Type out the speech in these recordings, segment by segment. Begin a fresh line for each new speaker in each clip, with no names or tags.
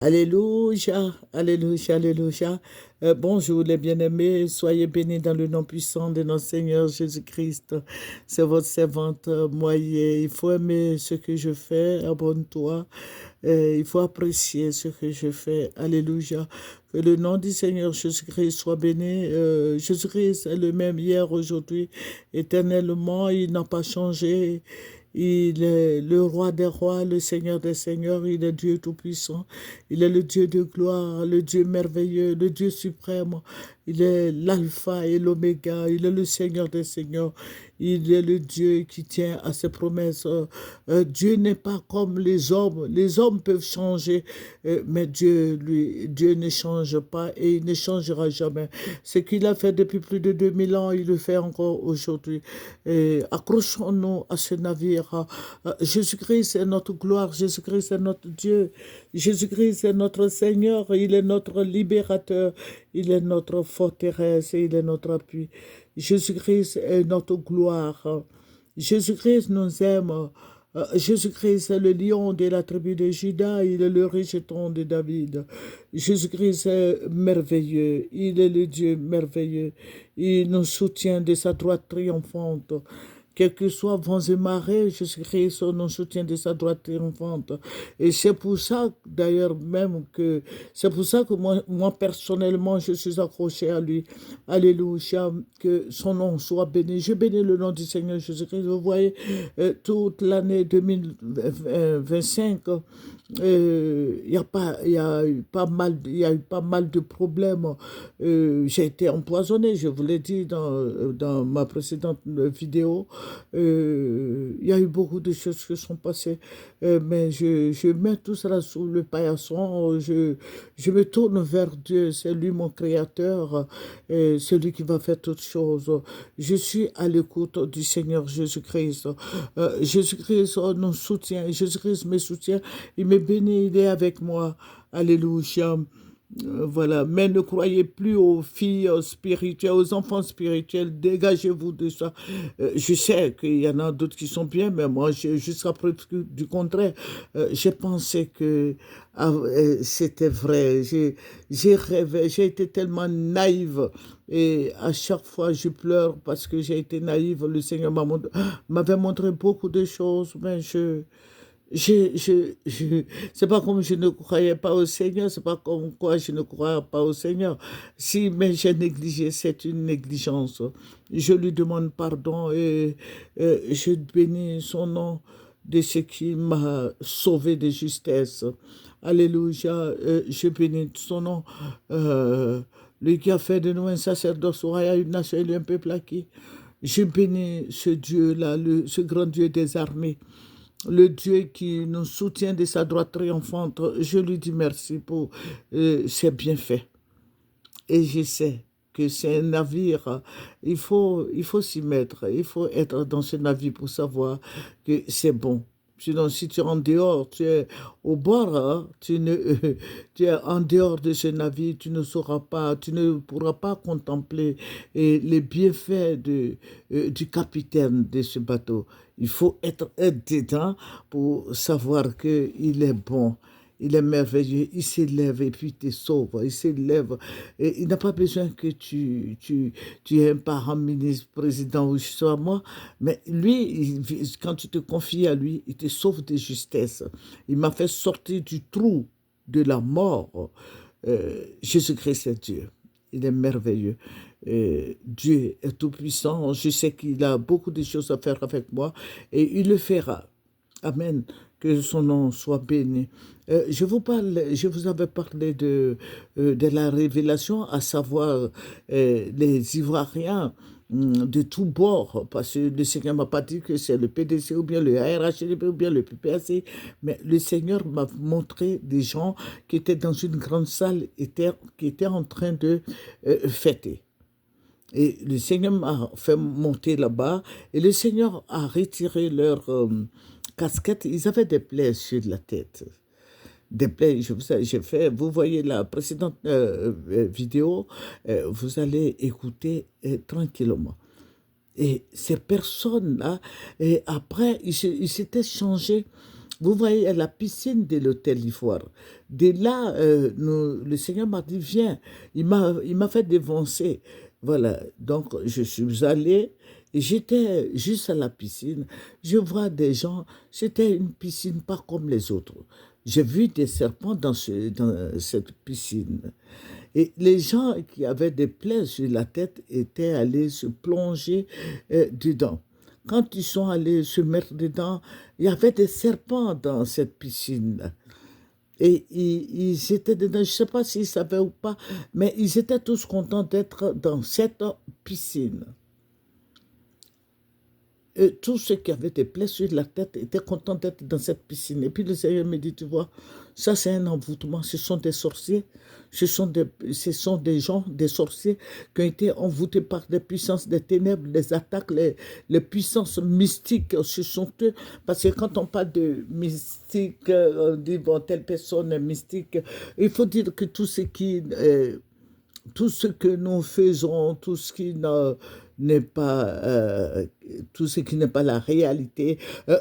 Alléluia, alléluia, alléluia. Bonjour les bien-aimés, soyez bénis dans le nom puissant de notre Seigneur Jésus-Christ. C'est votre servante Moyer. Il faut aimer ce que je fais, abonne-toi. Il faut apprécier ce que je fais. Alléluia. Que le nom du Seigneur Jésus-Christ soit béni. Jésus-Christ est le même hier, aujourd'hui, éternellement. Il n'a pas changé. Il est le roi des rois, le Seigneur des seigneurs, il est Dieu tout-puissant, il est le Dieu de gloire, le Dieu merveilleux, le Dieu suprême, il est l'alpha et l'oméga, il est le Seigneur des seigneurs, il est le Dieu qui tient à ses promesses. Dieu n'est pas comme les hommes peuvent changer, mais Dieu, lui, Dieu ne change pas et il ne changera jamais. Ce qu'il a fait depuis plus de 2000 ans, il le fait encore aujourd'hui. Accrochons-nous à ce navire. Jésus-Christ est notre gloire, Jésus-Christ est notre Dieu, Jésus-Christ est notre Seigneur, il est notre libérateur, il est notre forteresse et il est notre appui. Jésus-Christ est notre gloire. Jésus-Christ nous aime. Jésus-Christ est le lion de la tribu de Juda, il est le rejeton de David. Jésus-Christ est merveilleux, il est le Dieu merveilleux. Il nous soutient de sa droite triomphante. Quels que soient vents et marées, Jésus-Christ nous soutient de sa droite triomphante. Et c'est pour ça, d'ailleurs, même que, c'est pour ça que moi, personnellement, je suis accroché à lui. Alléluia, que son nom soit béni. Je bénis le nom du Seigneur Jésus-Christ. Vous voyez, toute l'année 2025, il y a eu pas mal de problèmes. J'ai été empoisonné, je vous l'ai dit dans ma précédente vidéo. Il y a eu beaucoup de choses qui sont passées, mais je mets tout cela sous le paillasson. Je me tourne vers Dieu, c'est lui mon créateur, c'est lui qui va faire toutes choses. Je suis à l'écoute du Seigneur Jésus-Christ. Jésus-Christ nous soutient, Jésus-Christ me soutient, il me bénit, il est avec moi. Alléluia. Voilà, mais ne croyez plus aux filles spirituelles, aux enfants spirituels, dégagez-vous de ça. Je sais qu'il y en a d'autres qui sont bien, mais moi, jusqu'à preuve du contraire, j'ai pensé que c'était vrai. J'ai rêvé, j'ai été tellement naïve et à chaque fois je pleure parce que j'ai été naïve. Le Seigneur m'avait montré beaucoup de choses, mais c'est pas comme je ne croyais pas au Seigneur, c'est pas comme quoi je ne crois pas au Seigneur. Si, mais j'ai négligé, c'est une négligence. Je lui demande pardon et je bénis son nom de ce qui m'a sauvé de justesse. Alléluia, je bénis son nom. Lui qui a fait de nous un sacerdoce royal, une nation et un peuple acquis. Je bénis ce Dieu-là, ce grand Dieu des armées, le Dieu qui nous soutient de sa droite triomphante. Je lui dis merci pour ses bienfaits. Et je sais que c'est un navire, il faut s'y mettre, il faut être dans ce navire pour savoir que c'est bon. Sinon, si tu es en dehors, tu es au bord, hein, tu es en dehors de ce navire, tu ne sauras pas, tu ne pourras pas contempler les bienfaits du capitaine de ce bateau. Il faut être dedans pour savoir qu'il est bon. Il est merveilleux, il s'élève et puis il te sauve, il s'élève. Et il n'a pas besoin que tu aies un parent, ministre, président ou je sais pas moi, mais lui, quand tu te confies à lui, il te sauve de justesse. Il m'a fait sortir du trou de la mort. Jésus-Christ est Dieu. Il est merveilleux. Dieu est tout-puissant. Je sais qu'il a beaucoup de choses à faire avec moi et il le fera. Amen. Que son nom soit béni. Je vous avais parlé de la révélation, à savoir les Ivoiriens de tous bords, parce que le Seigneur ne m'a pas dit que c'est le PDC ou bien le ARHLP ou bien le PPAC, mais le Seigneur m'a montré des gens qui étaient dans une grande salle, qui étaient en train de fêter. Et le Seigneur m'a fait monter là-bas et le Seigneur a retiré leur casquette. Ils avaient des plaies sur la tête. Des plaies, j'ai fait, vous voyez la précédente vidéo, vous allez écouter tranquillement. Et ces personnes-là, et après, ils s'étaient changés Vous voyez, à la piscine de l'hôtel Ivoire. De là, le Seigneur m'a dit, viens. Il m'a fait dévancer. Voilà. Donc, je suis allé. Et j'étais juste à la piscine. Je vois des gens. C'était une piscine pas comme les autres. J'ai vu des serpents dans cette piscine. Et les gens qui avaient des plaies sur la tête étaient allés se plonger dedans. Quand ils sont allés se mettre dedans, il y avait des serpents dans cette piscine. Et ils étaient dedans, je ne sais pas s'ils savaient ou pas, mais ils étaient tous contents d'être dans cette piscine. Et tous ceux qui avaient des plaies sur la tête étaient contents d'être dans cette piscine. Et puis le Seigneur me dit, tu vois, ça c'est un envoûtement, ce sont des sorciers, ce sont des gens, des sorciers qui ont été envoûtés par des puissances des ténèbres, les attaques, les puissances mystiques, ce sont eux. Parce que quand on parle de mystique, on dit, bon, telle personne est mystique, il faut dire que tout ce que nous faisons, n'est pas, tout ce qui n'est pas la réalité,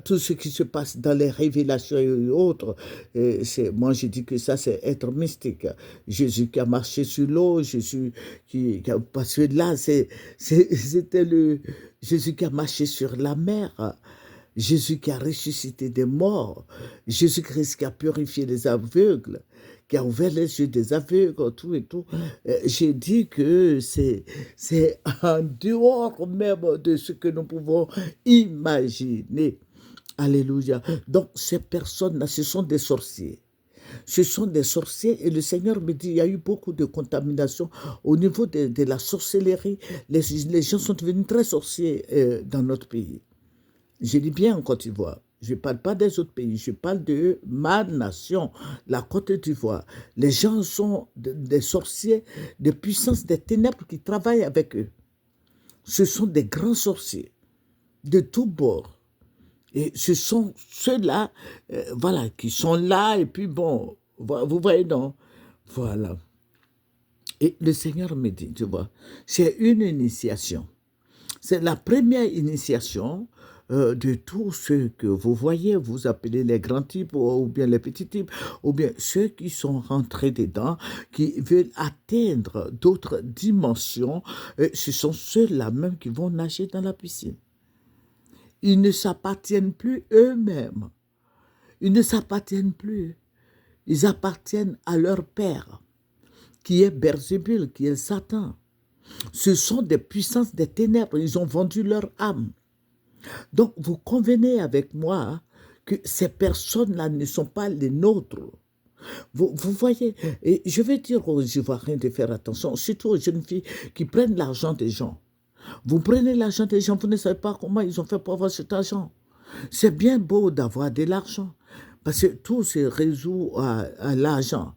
tout ce qui se passe dans les révélations et autres, moi je dis que ça c'est être mystique. Jésus qui a marché sur l'eau, Jésus parce que là c'était le Jésus qui a marché sur la mer. Jésus qui a ressuscité des morts, Jésus-Christ qui a purifié les aveugles, qui a ouvert les yeux des aveugles, tout et tout. J'ai dit que c'est en dehors même de ce que nous pouvons imaginer. Alléluia. Donc, ces personnes-là, ce sont des sorciers. Ce sont des sorciers et le Seigneur me dit, il y a eu beaucoup de contamination au niveau de la sorcellerie. Les gens sont devenus très sorciers dans notre pays. Je dis bien en Côte d'Ivoire. Je ne parle pas des autres pays, je parle de ma nation, la Côte d'Ivoire. Les gens sont des sorciers, des puissances des ténèbres qui travaillent avec eux. Ce sont des grands sorciers de tous bords. Et ce sont ceux-là, voilà, qui sont là, et puis bon, vous voyez, non? Voilà. Et le Seigneur me dit, tu vois, c'est une initiation. C'est la première initiation de tout ce que vous voyez, vous appelez les grands types ou bien les petits types, ou bien ceux qui sont rentrés dedans, qui veulent atteindre d'autres dimensions, ce sont ceux-là même qui vont nager dans la piscine. Ils ne s'appartiennent plus eux-mêmes. Ils ne s'appartiennent plus. Ils appartiennent à leur père, qui est Beelzébul, qui est Satan. Ce sont des puissances des ténèbres. Ils ont vendu leur âme. Donc, vous convenez avec moi que ces personnes-là ne sont pas les nôtres. Vous voyez, et je vais dire aux Ivoiriens de faire attention, surtout aux jeunes filles qui prennent l'argent des gens. Vous prenez l'argent des gens, vous ne savez pas comment ils ont fait pour avoir cet argent. C'est bien beau d'avoir de l'argent, parce que tout se résout à l'argent.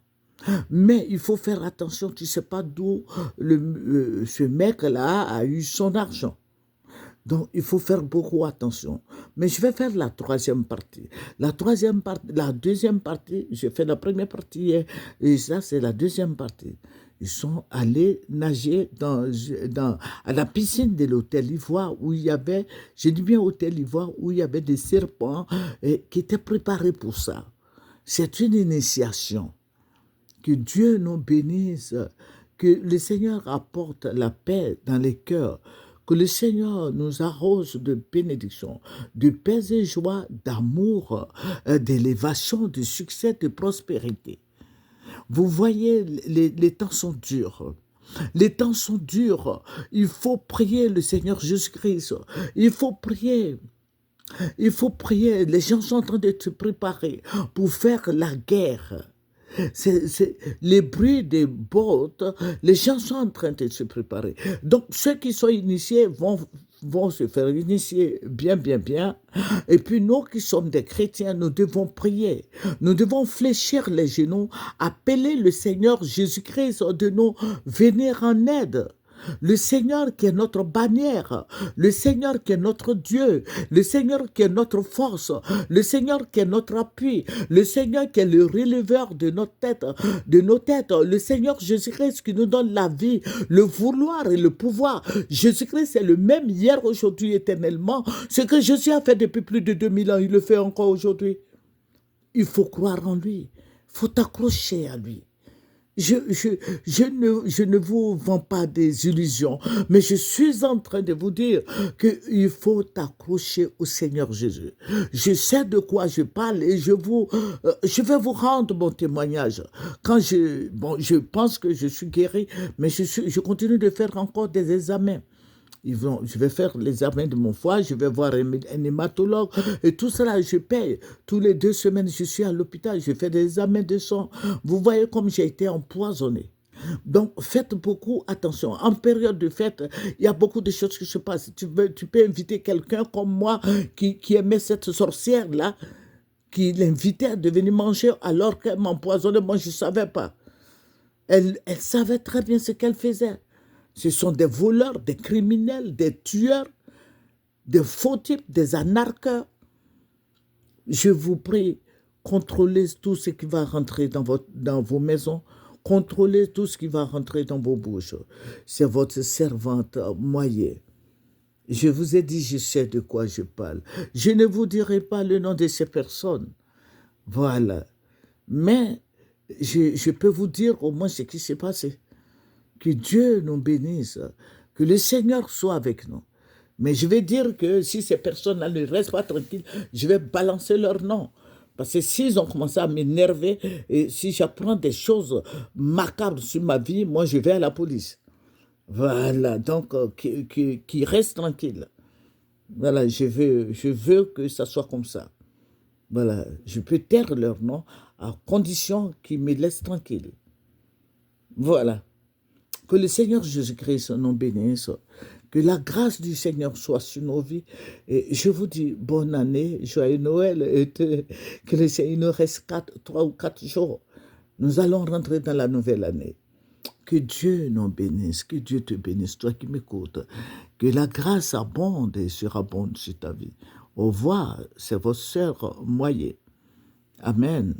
Mais il faut faire attention, tu ne sais pas d'où ce mec-là a eu son argent. Donc, il faut faire beaucoup attention. Mais je vais faire la troisième partie. La deuxième partie, j'ai fait la première partie hier, et ça, c'est la deuxième partie. Ils sont allés nager à la piscine de l'hôtel Ivoire où il y avait, je dis bien hôtel Ivoire, où il y avait des serpents qui étaient préparés pour ça. C'est une initiation. Que Dieu nous bénisse, que le Seigneur apporte la paix dans les cœurs, que le Seigneur nous arrose de bénédictions, de paix et joie, d'amour, d'élévation, de succès, de prospérité. Vous voyez, les temps sont durs. Les temps sont durs. Il faut prier le Seigneur Jésus-Christ. Il faut prier. Il faut prier. Les gens sont en train de se préparer pour faire la guerre. C'est les bruits des bottes, les gens sont en train de se préparer. Donc, ceux qui sont initiés vont se faire initier bien. Et puis, nous qui sommes des chrétiens, nous devons prier. Nous devons fléchir les genoux, appeler le Seigneur Jésus-Christ de nous venir en aide. Le Seigneur qui est notre bannière, le Seigneur qui est notre Dieu, le Seigneur qui est notre force, le Seigneur qui est notre appui, le Seigneur qui est le releveur de nos têtes, le Seigneur Jésus-Christ qui nous donne la vie, le vouloir et le pouvoir. Jésus-Christ est le même hier, aujourd'hui, éternellement. Ce que Jésus a fait depuis plus de 2000 ans, il le fait encore aujourd'hui. il faut croire en lui. Il faut t'accrocher à lui. Je ne vous vends pas des illusions, mais je suis en train de vous dire qu'il faut t'accrocher au Seigneur Jésus. Je sais de quoi je parle et je vais vous rendre mon témoignage. Je pense que je suis guéri, mais je continue de faire encore des examens. Je vais faire l'examen de mon foie, je vais voir un hématologue et tout cela, je paye. Tous les 2 semaines, je suis à l'hôpital, je fais des examens de sang. Vous voyez comme j'ai été empoisonné. Donc, faites beaucoup attention. En période de fête, il y a beaucoup de choses qui se passent. Tu peux inviter quelqu'un comme moi qui aimait cette sorcière-là, qui l'invitait de venir manger alors qu'elle m'empoisonnait. Moi, je ne savais pas. Elle savait très bien ce qu'elle faisait. Ce sont des voleurs, des criminels, des tueurs, des faux types, des anarcheurs. Je vous prie, contrôlez tout ce qui va rentrer dans vos maisons. Contrôlez tout ce qui va rentrer dans vos bouches. C'est votre servante moyenne. Je vous ai dit, je sais de quoi je parle. Je ne vous dirai pas le nom de ces personnes. Voilà. Mais je peux vous dire au moins ce qui s'est passé. Que Dieu nous bénisse, que le Seigneur soit avec nous. Mais je vais dire que si ces personnes-là ne restent pas tranquilles, je vais balancer leur nom. Parce que s'ils ont commencé à m'énerver, et si j'apprends des choses macabres sur ma vie, moi je vais à la police. Voilà, donc qu'ils restent tranquilles. Voilà, je veux que ça soit comme ça. Voilà, je peux taire leur nom à condition qu'ils me laissent tranquille. Voilà. Que le Seigneur Jésus-Christ nous bénisse. Que la grâce du Seigneur soit sur nos vies. Et je vous dis bonne année, joyeux Noël. Et que le Seigneur, il nous reste 3 ou 4 jours. Nous allons rentrer dans la nouvelle année. Que Dieu nous bénisse, que Dieu te bénisse, toi qui m'écoutes. Que la grâce abonde et surabonde sur ta vie. Au revoir, c'est votre sœur Moyer. Amen.